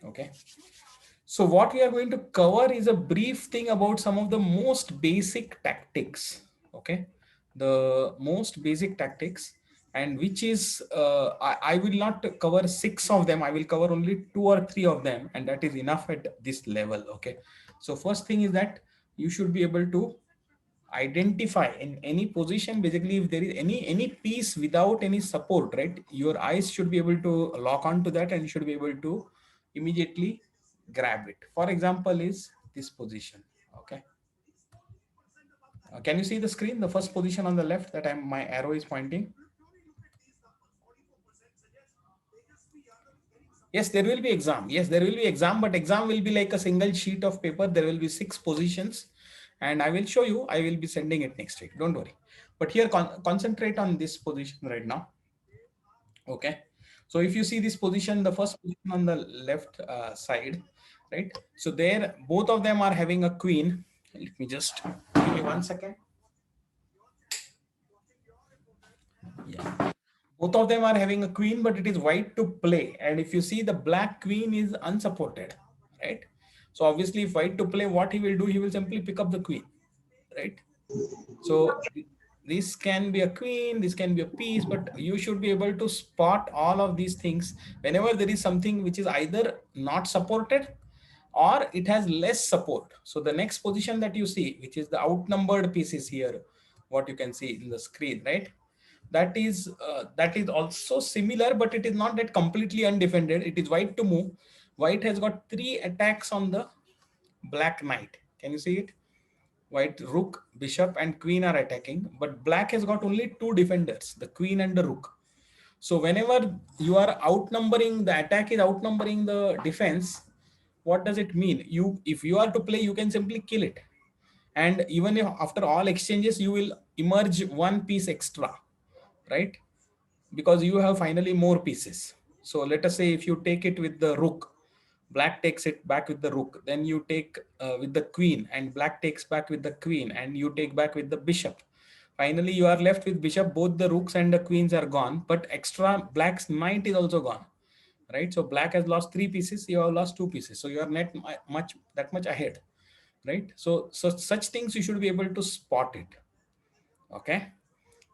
Okay. So what we are going to cover is a brief thing about some of the most basic tactics. Okay. The most basic tactics, and which is, I will not cover six of them. I will cover only two or three of them, and that is enough at this level. Okay. So first thing is that you should be able to identify in any position, basically if there is any piece without any support, right, your eyes should be able to lock on to that and you should be able to immediately grab it. For example is this position. Okay. Can you see the screen, the first position on the left that my arrow is pointing? Yes, there will be exam. Yes, there will be exam, but exam will be like a single sheet of paper. There will be 6 positions, and I will show you. I will be sending it next week. Don't worry. But here, concentrate on this position right now. Okay. So if you see this position, the first position on the left side, right? So there, both of them are having a queen. Let me just give me 1 second. Yeah. Both of them are having a queen, but it is white to play. And if you see, the black queen is unsupported, right? So obviously if white to play, what he will do, he will simply pick up the queen, right? So this can be a queen, this can be a piece, but you should be able to spot all of these things whenever there is something which is either not supported or it has less support. So the next position that you see, which is the outnumbered pieces here, what you can see in the screen, right? That is also similar, but it is not that completely undefended. It is white to move. White has got 3 attacks on the black knight. Can you see it? White rook, bishop, and queen are attacking, but black has got only 2 defenders, the queen and the rook. So whenever you are outnumbering, the attack is outnumbering the defense. What does it mean? If you are to play, you can simply kill it, and even if after all exchanges you will emerge 1 piece extra, right? Because you have finally more pieces. So let us say if you take it with the rook, black takes it back with the rook, then you take with the queen, and black takes back with the queen, and you take back with the bishop. Finally you are left with bishop. Both the rooks and the queens are gone, but extra black's knight is also gone, right? So black has lost 3 pieces, you have lost 2 pieces, so you are net much that much ahead, right? So such things you should be able to spot it. Okay.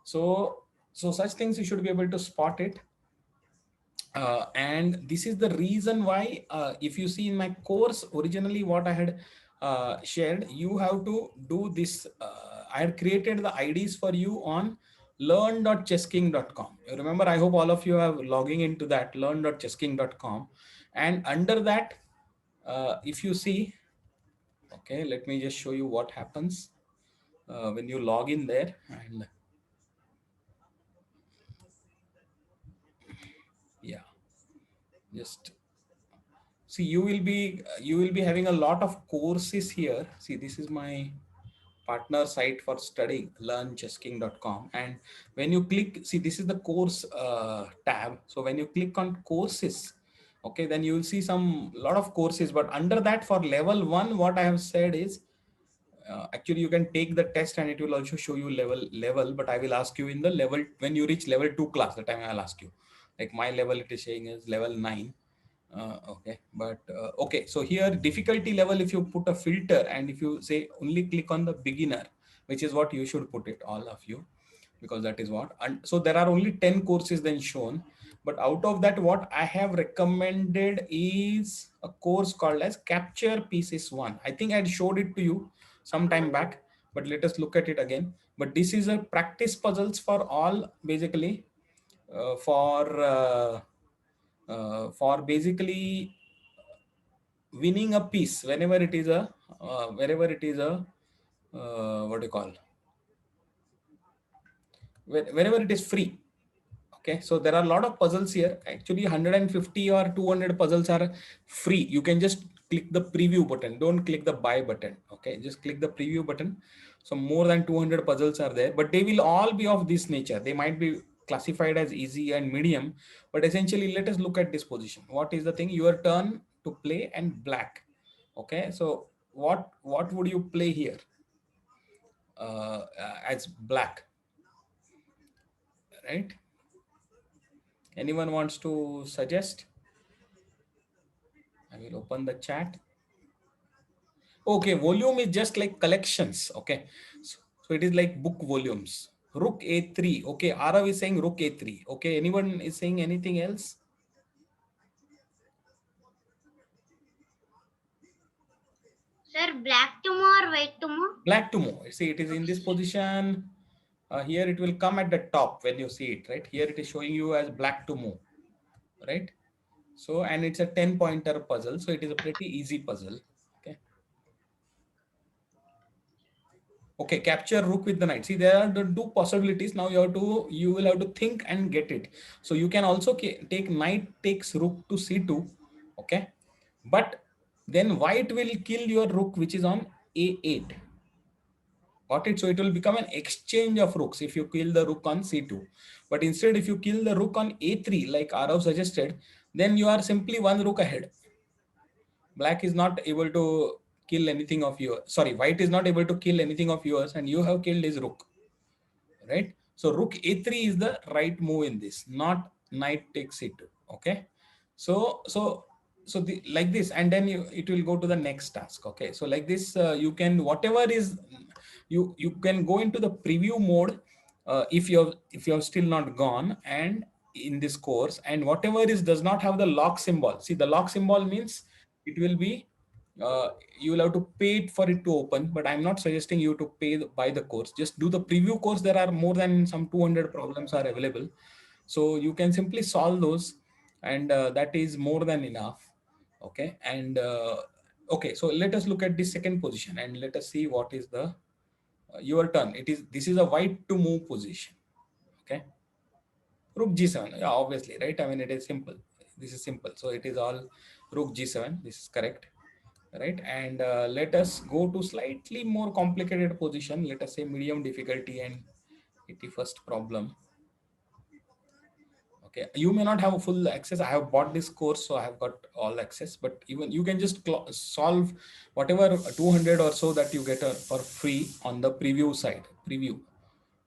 So such things you should be able to spot it. And this is the reason why, if you see in my course originally what I had shared, you have to do this. I had created the IDs for you on learn.chessking.com. You remember, I hope all of you are logging into that learn.chessking.com, and under that, if you see, okay, let me just show you what happens when you log in there. And yeah, just see, you will be having a lot of courses here. See, this is my partner site for studying, learnchessking.com. And when you click, see, this is the course tab. So when you click on courses, okay, then you will see some lot of courses. But under that, for level 1, what I have said is, actually you can take the test and it will also show you level, but I will ask you in the level, when you reach level 2 class, the time I'll ask you. Like my level, it is saying is level 9. Okay, but okay, so here difficulty level, if you put a filter and if you say only click on the beginner, which is what you should put it, all of you, because that is what. And so there are only 10 courses then shown, but out of that, what I have recommended is a course called as Capture Pieces 1. I think I had showed it to you some time back, but let us look at it again. But this is a practice puzzles for all, basically, uh, for uh, for basically winning a piece whenever it is a wherever it is a what do you call, wherever it is free. Okay, so there are a lot of puzzles here. Actually 150 or 200 puzzles are free. You can just click the preview button, don't click the buy button. Okay, just click the preview button. So more than 200 puzzles are there, but they will all be of this nature. They might be classified as easy and medium, but essentially let us look at this position. What is the thing? Your turn to play and black. Okay, so what would you play here as black, right? Anyone wants to suggest? I will open the chat. Okay, volume is just like collections. Okay, so it is like book volumes. Rook a3. Okay, Arav is saying rook a3. Okay, anyone is saying anything else? Sir, black to more or white to more? Black to move. See, it is in this Okay. position. Here it will come at the top when you see it, right? Here it is showing you as black to move, right? So, and it's a 10 pointer puzzle. So it is a pretty easy puzzle. Okay. Okay, capture rook with the knight. See, there are the two possibilities. Now you will have to think and get it. So you can also take knight takes rook to c2. Okay. But then white will kill your rook, which is on a8. Got it? So it will become an exchange of rooks if you kill the rook on c2. But instead, if you kill the rook on a3, like Arav suggested, then you are simply one rook ahead. Black is not able to kill anything of yours. Sorry, white is not able to kill anything of yours, and you have killed his rook, right? So rook a3 is the right move in this, not knight takes c2. Okay, so like this, and then it will go to the next task. Okay, so like this, you can whatever is you can go into the preview mode if you're still not gone and in this course, and whatever is does not have the lock symbol. See, the lock symbol means it will be uh, you will have to pay it for it to open, but I'm not suggesting you to buy the course. Just do the preview course. There are more than some 200 problems are available, so you can simply solve those, and that is more than enough. Okay, and okay, so let us look at the second position and let us see what is the your turn. This is a white to move position. Okay, rook g7. Yeah, obviously, right? I mean, it is simple. This is simple. So it is all rook g7. This is correct, right? And let us go to slightly more complicated position. Let us say medium difficulty and 81st problem. Okay, you may not have a full access. I have bought this course, so I have got all access. But even you can just solve whatever 200 or so that you get for free on the preview side. Preview.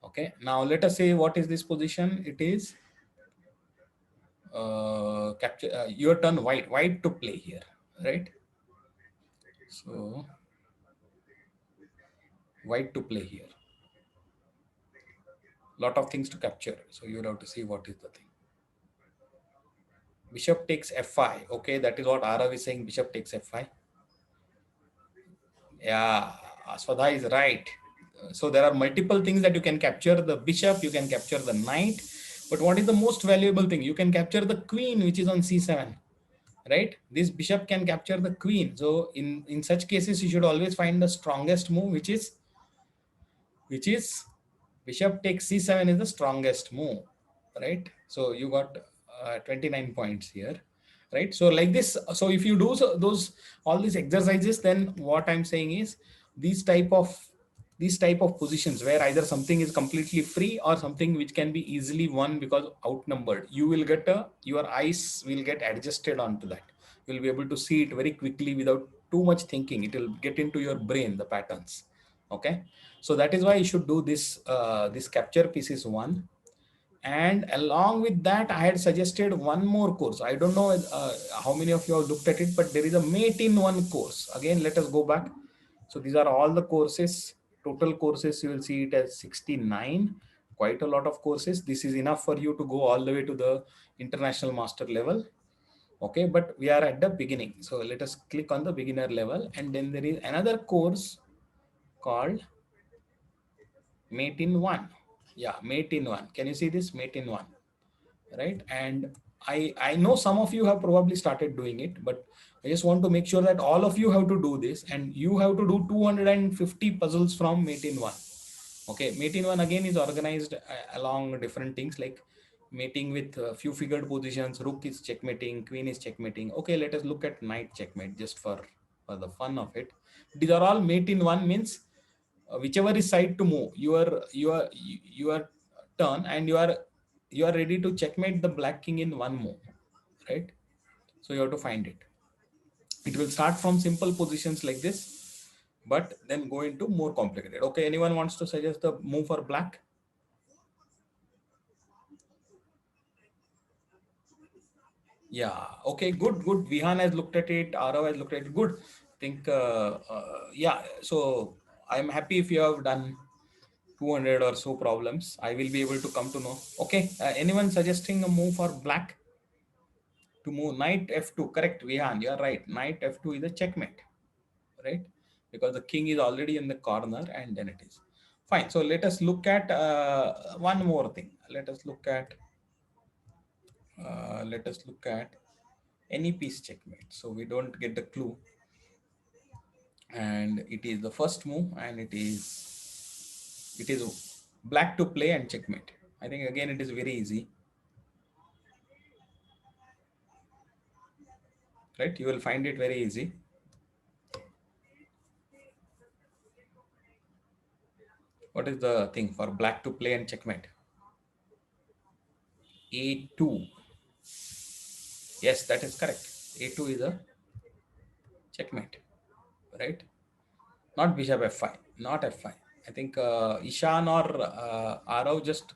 Okay. Now let us say what is this position? It is capture your turn. White to play here, right? So white to play here. Lot of things to capture. So you have to see what is the thing. Bishop takes f5. Okay, that is what Arav is saying. Bishop takes f5. Yeah, Aswadha is right. So there are multiple things that you can capture: the bishop, you can capture the knight, but what is the most valuable thing? You can capture the queen, which is on c7, right? This bishop can capture the queen. So in such cases, you should always find the strongest move, which is bishop takes c7 is the strongest move, right? So you got 29 points here, right? So like this, so if you do those all these exercises, then what I'm saying is these type of positions where either something is completely free or something which can be easily won because outnumbered, you will get your eyes will get adjusted onto that. You'll be able to see it very quickly without too much thinking. It will get into your brain, the patterns. Okay, so that is why you should do this capture pieces one, and along with that I had suggested one more course. I don't know how many of you have looked at it, but there is a mate in one course. Again, let us go back. So these are all the courses, total courses. You will see it as 69. Quite a lot of courses. This is enough for you to go all the way to the international master level. Okay, but we are at the beginning, so let us click on the beginner level, and then there is another course called mate in one. Yeah, mate in one. Can you see this? Mate in one, right? And I know some of you have probably started doing it, but I just want to make sure that all of you have to do this, and you have to do 250 puzzles from mate in one. Okay, mate in one again is organized along different things like mating with few figured positions. Rook is checkmating, queen is checkmating. Okay, let us look at knight checkmate just for the fun of it. These are all mate in one, means whichever is side to move, your turn, and you are ready to checkmate the black king in one move, right? So you have to find it. It will start from simple positions like this, but then go into more complicated. Okay, anyone wants to suggest the move for black? Yeah. Okay. Good. Good. Vihan has looked at it. Arav has looked at it. Good. Think. Yeah. So I'm happy if you have done 200 or so problems. I will be able to come to know. Okay. Anyone suggesting a move for black to move knight f2? Correct, Vihan. You are right. Knight f2 is a checkmate, right? Because the king is already in the corner, and then it is fine. So let us look at one more thing. Let us look at any piece checkmate. So we don't get the clue, and it is the first move, and it is black to play and checkmate. I think again it is very easy, right? You will find it very easy. What is the thing for black to play and checkmate? A2. Yes, that is correct. A2 is a checkmate, right? Not bishop f5, not f5. I think Ishan or Arav, just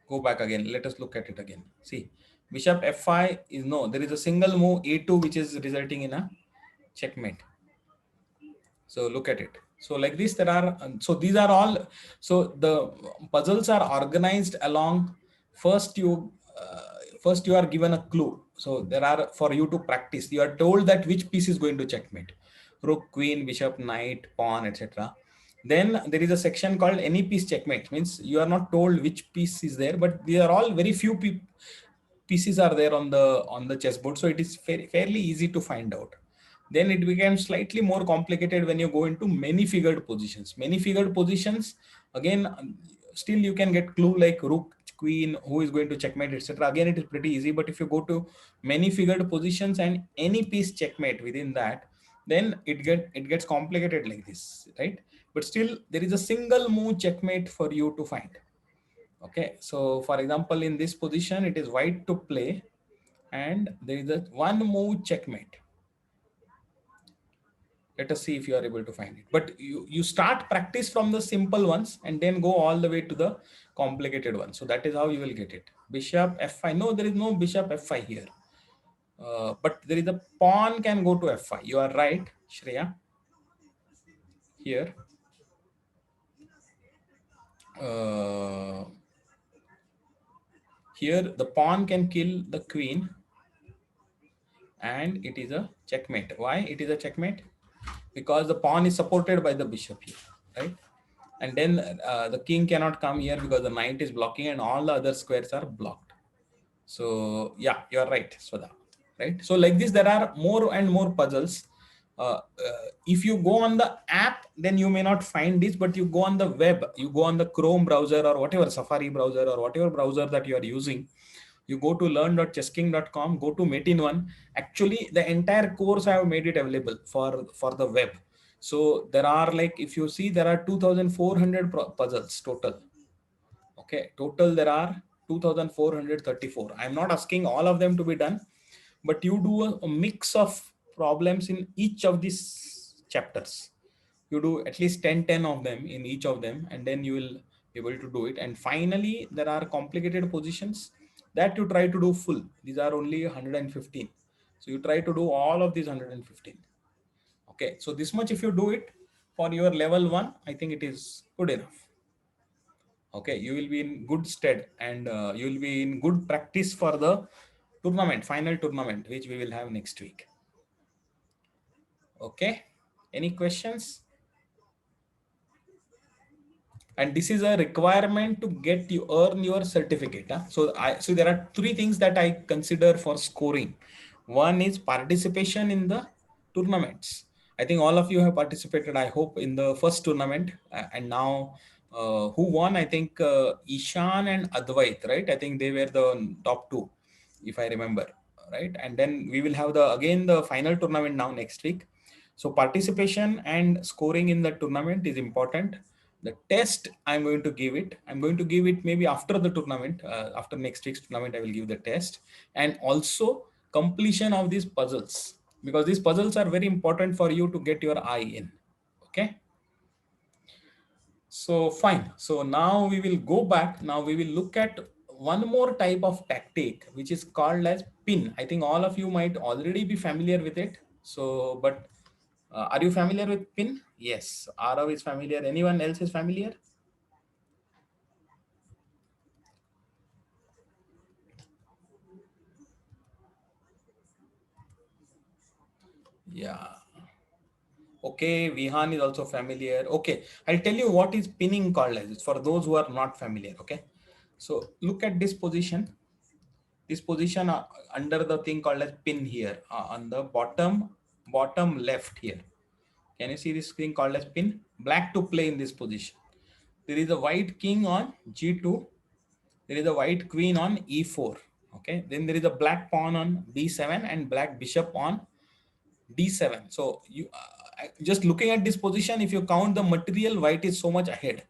go back again. Let us look at it again. See, bishop f5 is no. There is a single move a2 which is resulting in a checkmate. So look at it. So like this, there are so these are all. So the puzzles are organized along. First, you are given a clue. So there are, for you to practice. You are told that which piece is going to checkmate: rook, queen, bishop, knight, pawn, etc. Then there is a section called any piece checkmate. Means you are not told which piece is there, but these are all very few pieces are there on the chessboard, so it is fairly easy to find out. Then it becomes slightly more complicated when you go into many figured positions. Many figured positions, again, still you can get clue like rook, queen, who is going to checkmate, etc. Again, it is pretty easy. But if you go to many figured positions and any piece checkmate within that, then it gets complicated like this, right? But still there is a single move checkmate for you to find. Okay, so for example, in this position it is white to play, and there is a one move checkmate. Let us see if you are able to find it. But you start practice from the simple ones and then go all the way to the complicated ones. So that is how you will get it. Bishop f5. No, there is no bishop f5 here. But there is a pawn can go to f5. You are right, Shreya. Here, uh, here the pawn can kill the queen, and it is a checkmate. Why it is a checkmate? Because the pawn is supported by the bishop here, right? And then the king cannot come here because the knight is blocking and all the other squares are blocked. So yeah, you are right, Swada. Right. So like this, there are more and more puzzles. If you go on the app, then you may not find this, but you go on the web, you go on the Chrome browser or whatever Safari browser or whatever browser that you are using. You go to learn.chessking.com, go to Metin one. Actually, the entire course I have made it available for the web. So there are, like, if you see, there are 2,400 puzzles total. Okay, total there are 2,434. I'm not asking all of them to be done, but you do a mix of problems in each of these chapters. You do at least 10 of them in each of them, and then you will be able to do it. And finally, there are complicated positions that you try to do full. These are only 115. So you try to do all of these 115. Okay, so this much if you do it for your level 1, I think it is good enough. Okay, you will be in good stead, and you will be in good practice for the final tournament, which we will have next week. Okay, any questions? And this is a requirement to get you earn your certificate, huh? So there are three things that I consider for scoring. One is participation in the tournaments. I think all of you have participated, I hope, in the first tournament, and now who won? I think Ishan and Advait, right? I think they were the top two, if I remember, right? And then we will have the final tournament now next week. So participation and scoring in the tournament is important. The test I'm going to give it maybe after the tournament, after next week's tournament I will give the test, and also completion of these puzzles, because these puzzles are very important for you to get your eye in. Okay, so fine. So now we will go back. Now we will look at one more type of tactic which is called as pin. I think all of you might already be familiar with it. So, but are you familiar with pin? Yes, Arav is familiar. Anyone else is familiar? Yeah. Okay, Vihan is also familiar. Okay, I'll tell you what is pinning called as. It's for those who are not familiar. Okay, so look at this position. This position under the thing called as pin here on the bottom left here. Can you see this thing called as pin? Black to play in this position. There is a white king on g2. There is a white queen on e4. Okay, then there is a black pawn on b7 and black bishop on d7. So you just looking at this position, if you count the material, white is so much ahead.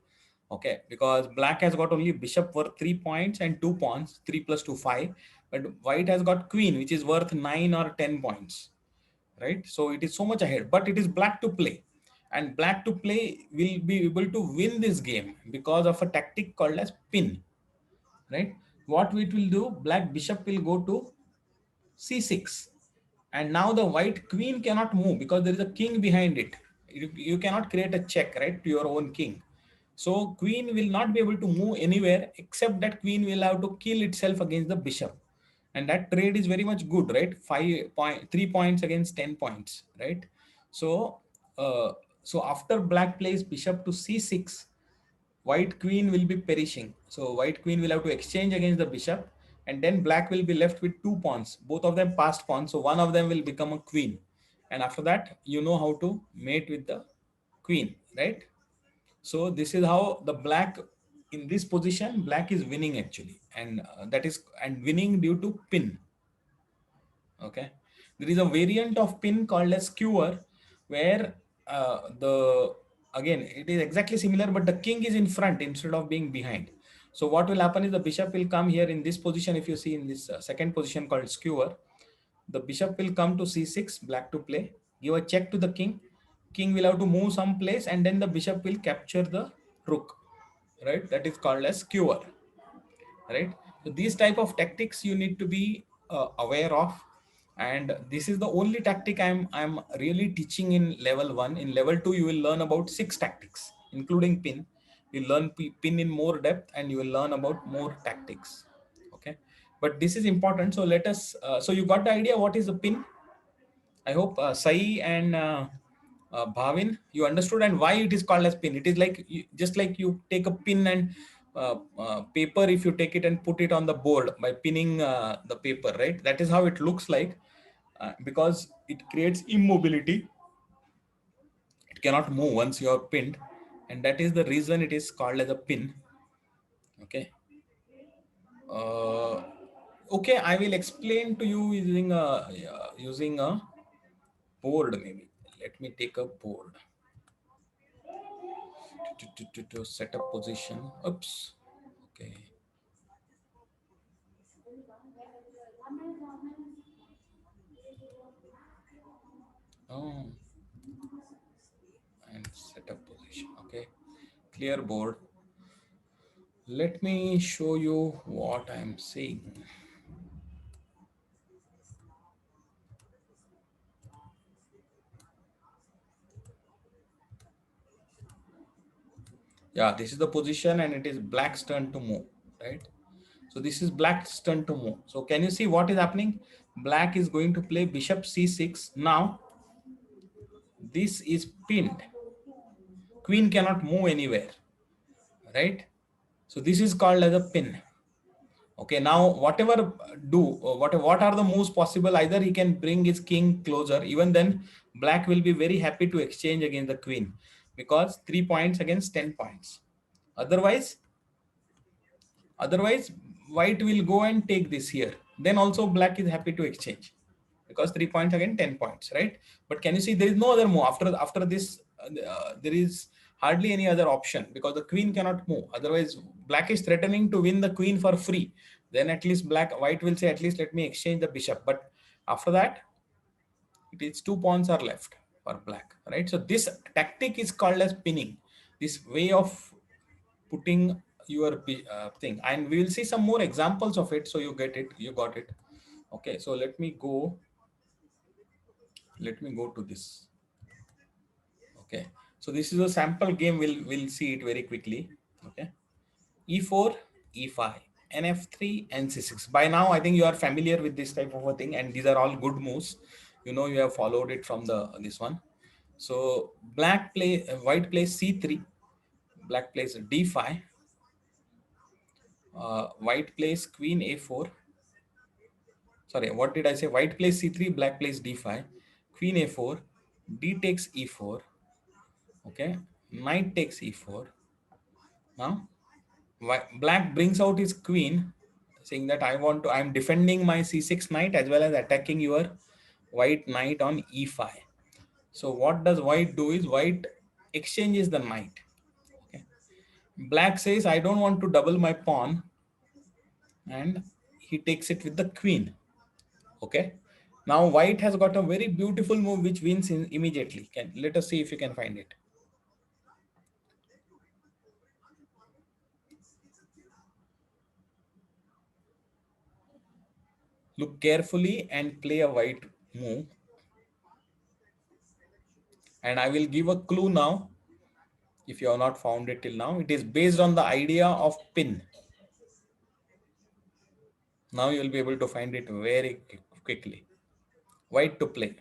Okay, because black has got only bishop worth 3 points and 2 pawns, 3 plus 2 5, but white has got queen which is worth 9 or 10 points, right? So it is so much ahead, but it is black to play, and black to play will be able to win this game because of a tactic called as pin, right? What it will do, black bishop will go to c6, and now the white queen cannot move because there is a king behind it. You cannot create a check, right, to your own king. So queen will not be able to move anywhere, except that queen will have to kill itself against the bishop, and that trade is very much good, right? 3 points against 10 points, right? So uh, so after black plays bishop to c6, white queen will be perishing. So white queen will have to exchange against the bishop, and then black will be left with 2 pawns, both of them passed pawns. So one of them will become a queen. And after that, you know how to mate with the queen, right? So this is how the black, in this position, black is winning actually. And that is, and winning due to pin. Okay, there is a variant of pin called as skewer, where the again it is exactly similar, but the king is in front instead of being behind. So what will happen is the bishop will come here in this position. If you see in this second position called skewer, the bishop will come to c6, black to play, give a check to the king. King will have to move some place, and then the bishop will capture the rook, right? That is called as skewer, right? So these type of tactics you need to be aware of, and this is the only tactic I'm really teaching in level 1. In level 2 you will learn about 6 tactics including pin. You learn pin in more depth, and you will learn about more tactics. Okay, but this is important. So let us so you got the idea what is a pin. I hope Sai and Bhavin, you understood, and why it is called as pin. It is like just like you take a pin and paper, if you take it and put it on the board by pinning the paper, right? That is how it looks like, because it creates immobility. It cannot move once you are pinned, and that is the reason it is called as a pin. Okay. Uh, okay, I will explain to you using a board maybe. Let me take a board to set up position. Oops. Okay. Oh, and set up position. Okay. Clear board. Let me show you what I'm saying. Yeah, this is the position, and it is black's turn to move, right? So this is black's turn to move. So can you see what is happening? Black is going to play bishop c6. Now this is pinned. Queen cannot move anywhere, right? So this is called as a pin. Okay, now whatever what are the moves possible? Either he can bring his king closer. Even then, black will be very happy to exchange against the queen, because 3 points against 10 points. Otherwise, otherwise white will go and take this here. Then also black is happy to exchange, because 3 points again 10 points, right? But can you see there is no other move after this? There is hardly any other option, because the queen cannot move. Otherwise black is threatening to win the queen for free. Then at least white will say, at least let me exchange the bishop. But after that, it is 2 pawns are left for black, right? So this tactic is called as pinning. This way of putting your thing, and we will see some more examples of it, so you get it, you got it. Okay, so let me go to this. Okay, so this is a sample game, we'll see it very quickly. Okay, e4, e5, nf3, and c6. By now I think you are familiar with this type of a thing, and these are all good moves. You have followed it from the this one. So white plays c3, black plays d5, white plays queen a4. Sorry, what did I say? White plays c3, black plays d5, queen a4, d takes e4. Okay, knight takes e4. Now black brings out his queen, saying that I'm defending my c6 knight as well as attacking your white knight on e5. So what does white do is white exchanges the knight. Okay. Black says I don't want to double my pawn, and he takes it with the queen. Okay. Now white has got a very beautiful move which wins immediately. Let us see if you can find it. Look carefully and play a white move. And I will give a clue now. If you have not found it till now, it is based on the idea of pin. Now you will be able to find it very quickly. White to play.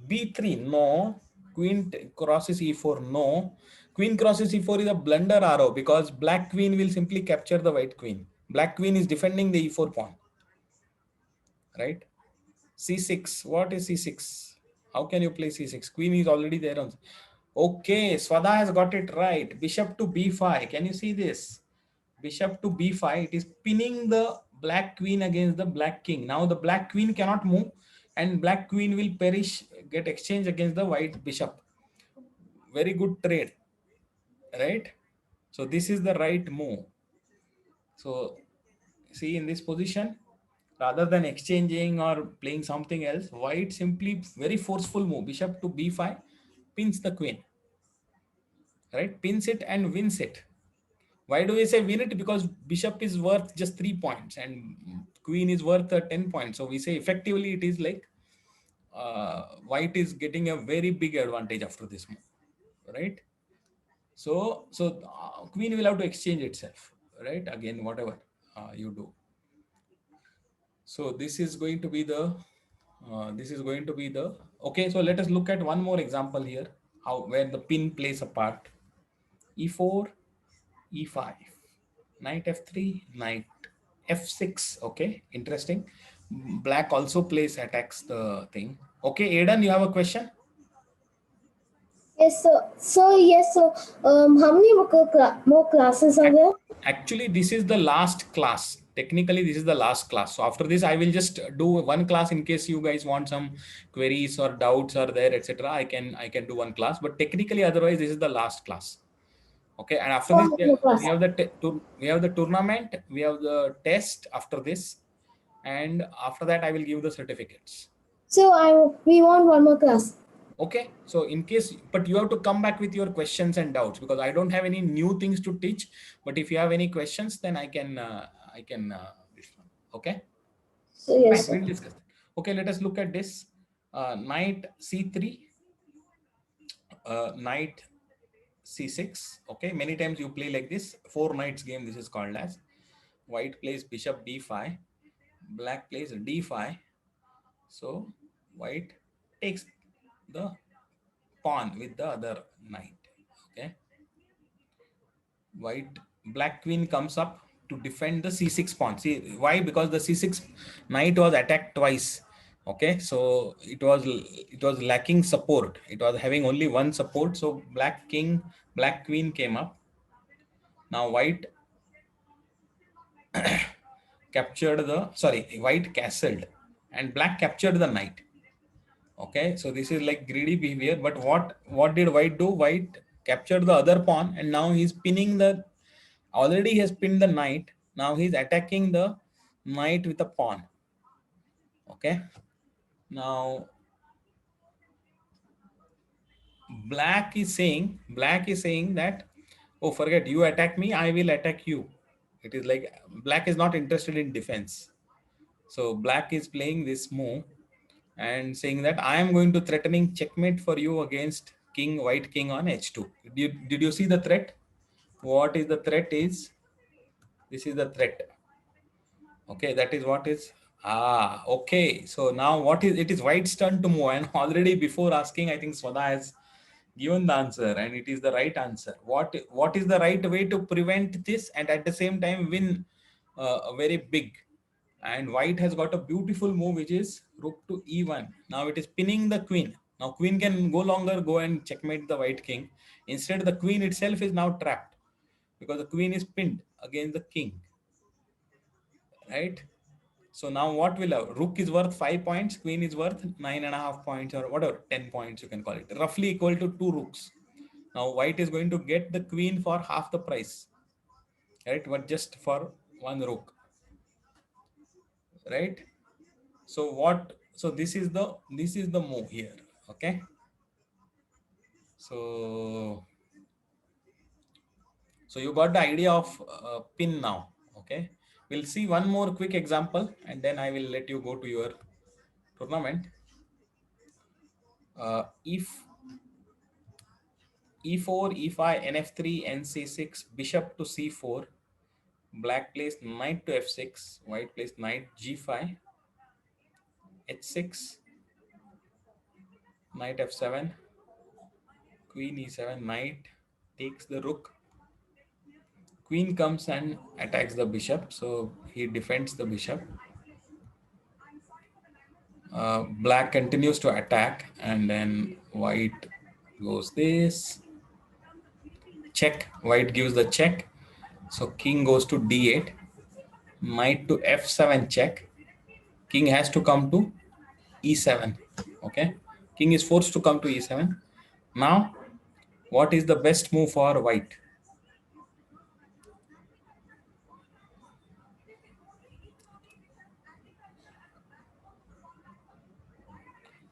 B3, no. Queen crosses e4, no. Queen crosses e4 is a blunder arrow because black queen will simply capture the white queen. Black queen is defending the e4 pawn, right? C6, what is C6? How can you play C6? Queen is already there on. Okay, Swada has got it right. Bishop to B5. Can you see this? Bishop to B5. It is pinning the black queen against the black king. Now the black queen cannot move, and black queen will perish, get exchanged against the white bishop. Very good trade, right? So this is the right move. So see, in this position, rather than exchanging or playing something else, white simply very forceful move. Bishop to B5 pins the queen, right? Pins it and wins it. Why do we say win it? Because bishop is worth just 3 points and queen is worth 10 points. So we say effectively it is like white is getting a very big advantage after this move, right? So queen will have to exchange itself, right? Again, whatever you do. So this is going to be the okay. So let us look at one more example here, how where the pin plays a part. E4, E5, knight F3, knight F6. Okay, interesting. Black also attacks the thing. Okay, Aidan, you have a question? Yes, sir. So yes, so how many more classes are there? Actually, this is the last class. Technically, this is the last class. So after this, I will just do one class in case you guys want some queries or doubts are there, etc. I can do one class, but technically, otherwise, this is the last class. Okay, and after Four this, more we classes. have we have the tournament, we have the test after this, and after that, I will give the certificates. So we want one more class. Okay, so in case, but you have to come back with your questions and doubts because I don't have any new things to teach. But if you have any questions, then I can this one. Okay, So yes, fine, sir. we'll discuss that. Okay, let us look at this. Knight c3, knight c6. Okay, many times you play like this. Four knights game. This is called as. White plays bishop d5. Black plays d5. So white takes the pawn with the other knight. Okay, white black queen comes up to defend the c6 pawn. See why? Because the c6 knight was attacked twice. Okay, so it was lacking support. It was having only one support. So black queen came up. Now white castled, and black captured the knight. Okay, so this is like greedy behavior. But what did white do? White captured the other pawn, and now he's pinning the. Already he has pinned the knight. Now he's attacking the knight with a pawn. Okay. Now black is saying that Oh, forget, you attack me, I will attack you. It is like black is not interested in defense. So black is playing this move and saying that I am going to threatening checkmate for you against king, white king on h2. Did you see the threat? What is the threat is? This is the threat. Okay, that is what is. Okay. So now what is it is white's turn to move, and already before asking, I think Swada has given the answer, and it is the right answer. What is the right way to prevent this and at the same time win a very big? And white has got a beautiful move, which is rook to e1. Now it is pinning the queen. Now queen can no longer go and checkmate the white king. Instead, the queen itself is now trapped because the queen is pinned against the king, right? So now what will have? Rook is worth 5 points, queen is worth 9.5 points, or whatever, 10 points you can call it, roughly equal to two rooks. Now white is going to get the queen for half the price, right? But just for one rook, right? So what? So this is the move here. Okay. So you got the idea of pin now. Okay. We'll see one more quick example, and then I will let you go to your tournament. If e4, e5, nf3, nc6, bishop to c4, black plays knight to f6, white plays knight g5, h6, knight f7, queen e7, knight takes the rook, queen comes and attacks the bishop, so he defends the bishop. Black continues to attack, and then white goes this, check, white gives the check, so king goes to d8, knight to f7 check, king has to come to e7. Okay, king is forced to come to e7. Now what is the best move for white?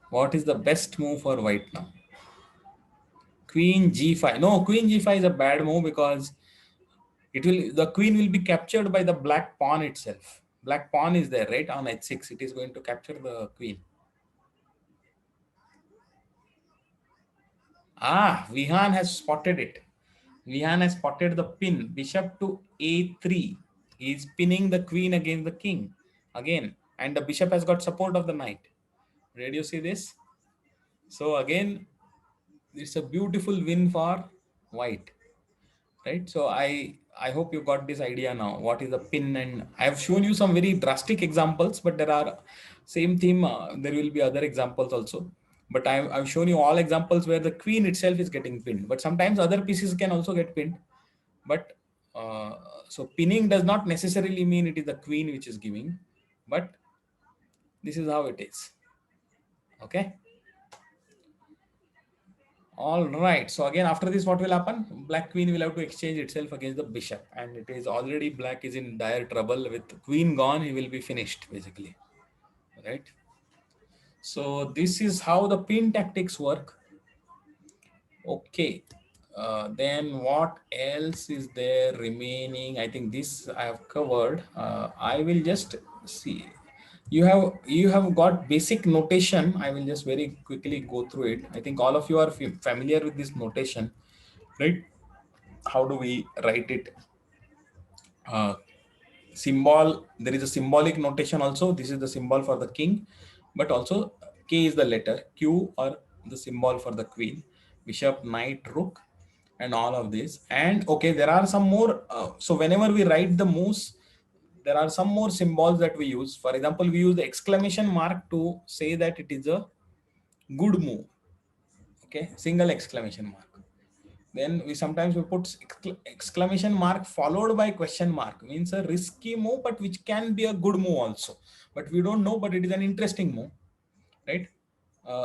What is the best move for white now? Queen g5. No, queen g5 is a bad move because the queen will be captured by the black pawn itself. Black pawn is there, right, on h6. It is going to capture the queen. Vihan has spotted it. Vihan has spotted the pin. Bishop to a3. He is pinning the queen against the king again, and the bishop has got support of the knight. Did you see this? So again, it's a beautiful win for white, right? So I hope you got this idea now. What is the pin? And I have shown you some very drastic examples, but there are same theme. There will be other examples also. But I've shown you all examples where the queen itself is getting pinned. But sometimes other pieces can also get pinned. But uh, so pinning does not necessarily mean it is the queen which is giving, but this is how it is. Okay. All right. So again, after this, what will happen? Black queen will have to exchange itself against the bishop, and it is already black is in dire trouble with queen gone. He will be finished basically, right? So this is how the pin tactics work. Okay. Then what else is there remaining? I think this I have covered. I will just see. You have got basic notation. I will just very quickly go through it. I think all of you are familiar with this notation, right? How do we write it? Uh, Symbol. There is a symbolic notation also. This is the symbol for the king, but also K is the letter, Q or the symbol for the queen, bishop, knight, rook, and all of this. And okay, there are some more. So whenever we write the moves, there are some more symbols that we use. For example, we use the exclamation mark to say that it is a good move. Okay, single exclamation mark. Then we sometimes we put exclamation mark followed by question mark, means a risky move, but which can be a good move also. But we don't know, but it is an interesting move, right?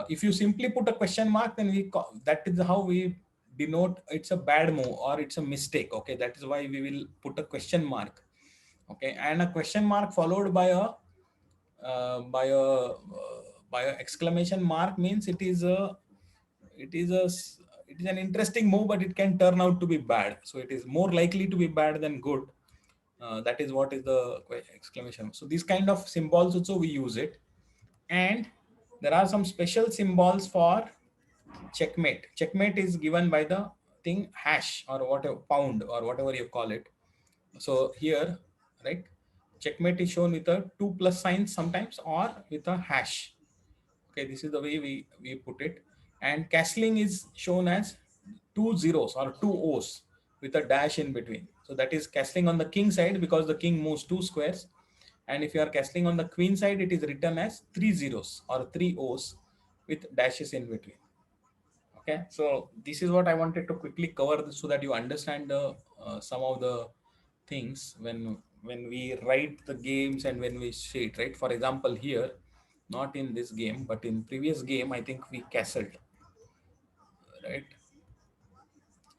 If you simply put a question mark, then that is how we denote it's a bad move or it's a mistake. Okay, that is why we will put a question mark. Okay, and a question mark followed by a uh, by a uh, by a exclamation mark means it is a it is an interesting move, but it can turn out to be bad. So it is more likely to be bad than good. That is what is the exclamation. So these kind of symbols also we use it. And there are some special symbols for checkmate. Checkmate is given by the thing hash or whatever, pound or whatever you call it. So here, right, checkmate is shown with a 2 plus signs sometimes or with a hash. Okay, this is the way we put it. And castling is shown as 2 zeros or 2 O's with a dash in between. So that is castling on the king side because the king moves 2 squares. And if you are castling on the queen side, it is written as 3 zeros or 3 O's with dashes in between. Okay, so this is what I wanted to quickly cover so that you understand the some of the things when we write the games and when we see it, right? For example, here, not in this game, but in previous game, I think we castled, right?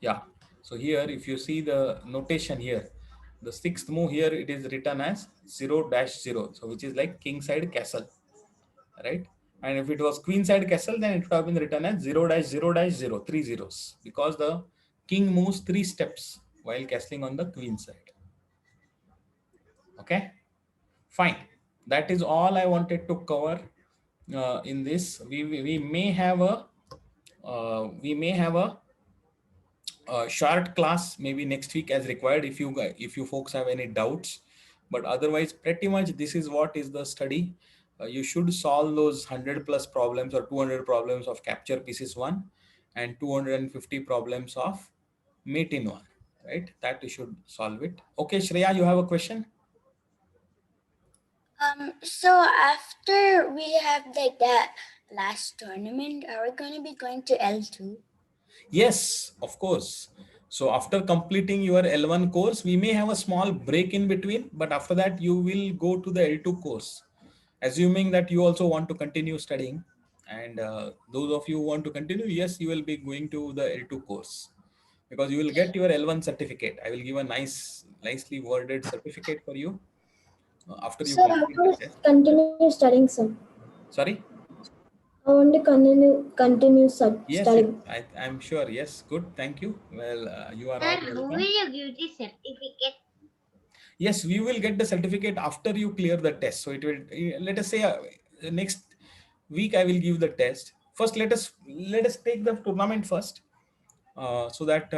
Yeah. So here, if you see the notation here, the sixth move here, it is written as 0-0. So which is like king side castle, right? And if it was queen side castle, then it would have been written as 0-0-0, 3 zeros, because the king moves 3 steps while castling on the queen side. Okay, fine. That is all I wanted to cover in this. We may have a short class maybe next week as required if you folks have any doubts, but otherwise pretty much this is what is the study. You should solve those 100 plus problems or 200 problems of capture pieces 1 and 250 problems of mate in 1, right? That you should solve it. Okay, Shreya, you have a question? So after we have like that last tournament, are we going to be going to L2? Yes, of course. So after completing your L1 course, we may have a small break in between, but after that you will go to the L2 course, assuming that you also want to continue studying. And those of you who want to continue, yes, you will be going to the L2 course because you will get your L1 certificate. I will give a nicely worded certificate for you after you Sir, I complete the want to test. continue studying, sir. Sorry? I want to continue Yes, yes, studying. I'm sure. Yes, good. Thank you. Well, you are Sir, all how will welcome. you give the certificate? Yes, we will get the certificate after you clear the test. So it will, let us say, next week I will give the test. First, let us take the tournament first, so that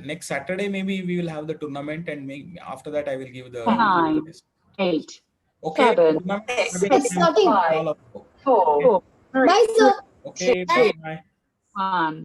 next Saturday maybe we will have the tournament, and after that I will give the 9, test. 8, Okay, 7, tournament starting 6, It's starting. 5, all of you. 4, Bye, 3, sir. Okay, 2, bye bye. 1.